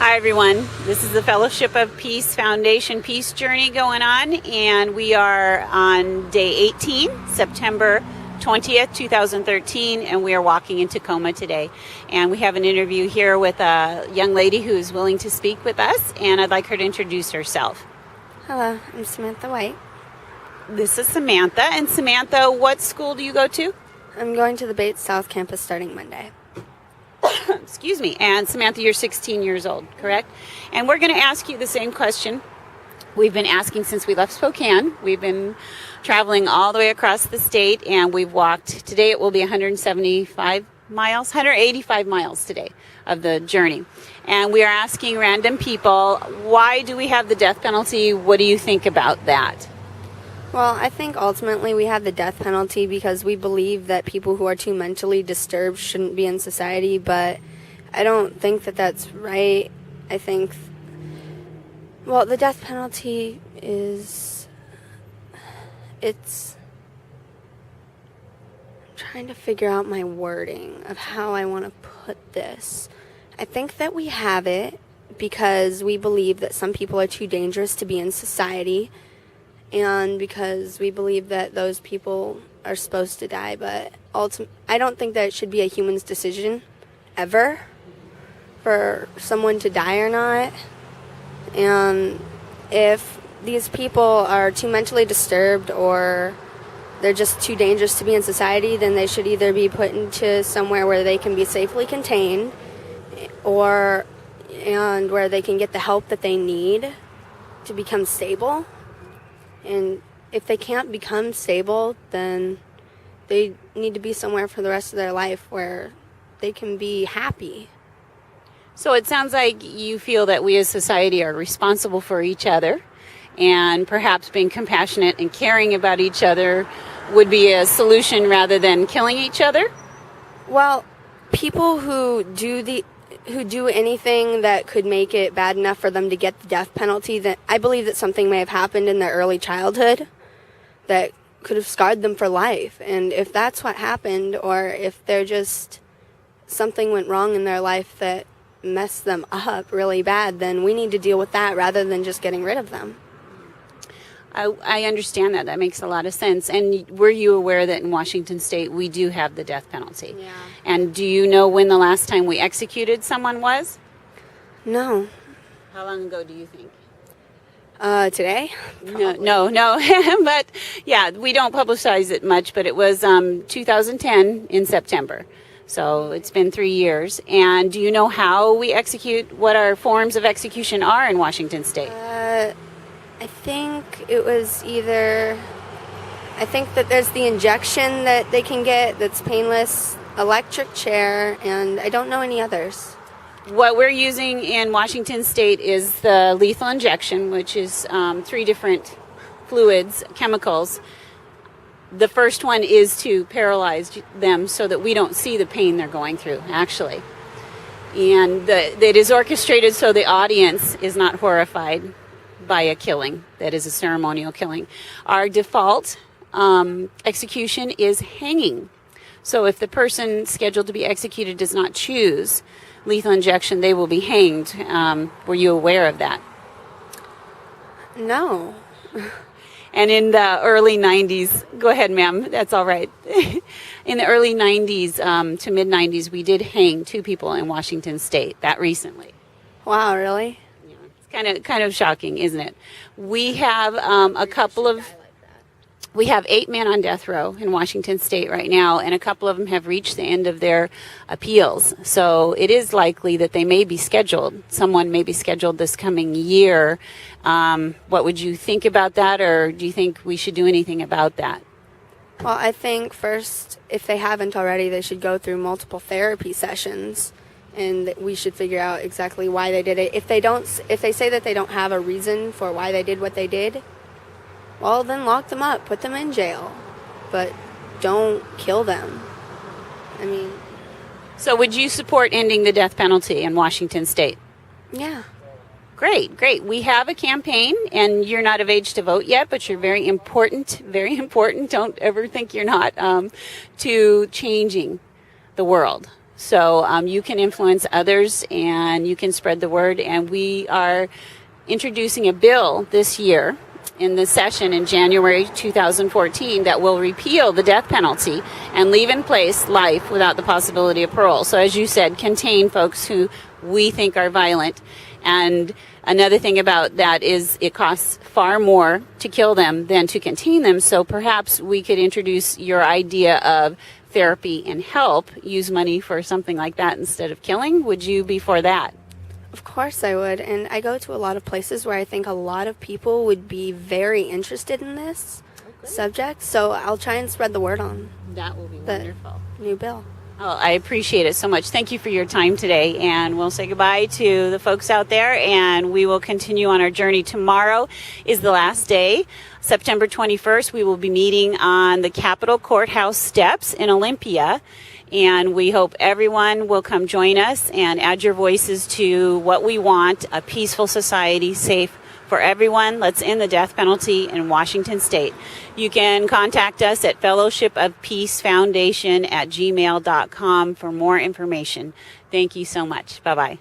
Hi everyone, this is the Fellowship of Peace Foundation Peace Journey going on, and we are on day 18, September 20th, 2013, and we are walking in Tacoma today. And we have an interview here with a young lady who is willing to speak with us, and I'd like her to introduce herself. Hello, I'm Samantha White. This is Samantha. And Samantha, what school do you go to? I'm going to the Bates South campus starting Monday. Excuse me. And Samantha, you're 16 years old, correct? And we're going to ask you the same question we've been asking since we left Spokane. We've been traveling all the way across the state, and we've walked. Today it will be 185 miles, 185 miles today of the journey. And we are asking random people, why do we have the death penalty? What do you think about that? Well, I think ultimately we have the death penalty because we believe that people who are too mentally disturbed shouldn't be in society, but I don't think that that's right. I think, well, the death penalty is, I'm trying to figure out my wording of how I want to put this. I think that we have it because we believe that some people are too dangerous to be in society, and because we believe that those people are supposed to die, but I don't think that it should be a human's decision, ever, for someone to die or not. And if these people are too mentally disturbed or they're just too dangerous to be in society, then they should either be put into somewhere where they can be safely contained and where they can get the help that they need to become stable. And if they can't become stable, then they need to be somewhere for the rest of their life where they can be happy. So it sounds like you feel that we as society are responsible for each other, and perhaps being compassionate and caring about each other would be a solution rather than killing each other? Well, people who do anything that could make it bad enough for them to get the death penalty, that I believe that something may have happened in their early childhood that could have scarred them for life. And if that's what happened, or if they're just something went wrong in their life that messed them up really bad, then we need to deal with that rather than just getting rid of them. I understand that. That makes a lot of sense. And were you aware that in Washington State we do have the death penalty? Yeah. And do you know when the last time we executed someone was? No. How long ago do you think? Today? No. But yeah, we don't publicize it much, but it was 2010 in September. So it's been 3 years. And do you know how we execute, what our forms of execution are in Washington State? I think it was I think that there's the injection that they can get that's painless, electric chair, and I don't know any others. What we're using in Washington State is the lethal injection, which is 3 different fluids, chemicals. The first one is to paralyze them so that we don't see the pain they're going through, actually. And it is orchestrated so the audience is not horrified by a killing that is a ceremonial killing. Our default execution is hanging. So if the person scheduled to be executed does not choose lethal injection, they will be hanged. Were you aware of that? No. And in the early 90s, go ahead, ma'am, that's all right. In the early 90s to mid 90s, we did hang 2 people in Washington State that recently. Wow, really? Kind of shocking, isn't it? We have we have 8 men on death row in Washington State right now, and a couple of them have reached the end of their appeals. So it is likely that they may be scheduled. Someone may be scheduled this coming year. What would you think about that, or do you think we should do anything about that? Well, I think first, if they haven't already, they should go through multiple therapy sessions. And we should figure out exactly why they did it. If they say that they don't have a reason for why they did what they did, well, then lock them up, put them in jail, but don't kill them. I mean, so would you support ending the death penalty in Washington State? Yeah. Great. We have a campaign, and you're not of age to vote yet, but you're very important, don't ever think you're not, to changing the world. So you can influence others and you can spread the word. And we are introducing a bill this year in the session in January 2014 that will repeal the death penalty and leave in place life without the possibility of parole. So as you said, contain folks who we think are violent. And another thing about that is it costs far more to kill them than to contain them. So perhaps we could introduce your idea of therapy and help, use money for something like that instead of killing. Would you be for that? Of course I would. And I go to a lot of places where I think a lot of people would be very interested in this subject. So I'll try and spread the word on That will be the wonderful. new bill. Oh, I appreciate it so much. Thank you for your time today. And we'll say goodbye to the folks out there, and we will continue on our journey. Tomorrow is the last day. September 21st, we will be meeting on the Capitol Courthouse steps in Olympia. And we hope everyone will come join us and add your voices to what we want, a peaceful society, safe for everyone. Let's end the death penalty in Washington State. You can contact us at fellowshipofpeacefoundation@gmail.com for more information. Thank you so much. Bye-bye.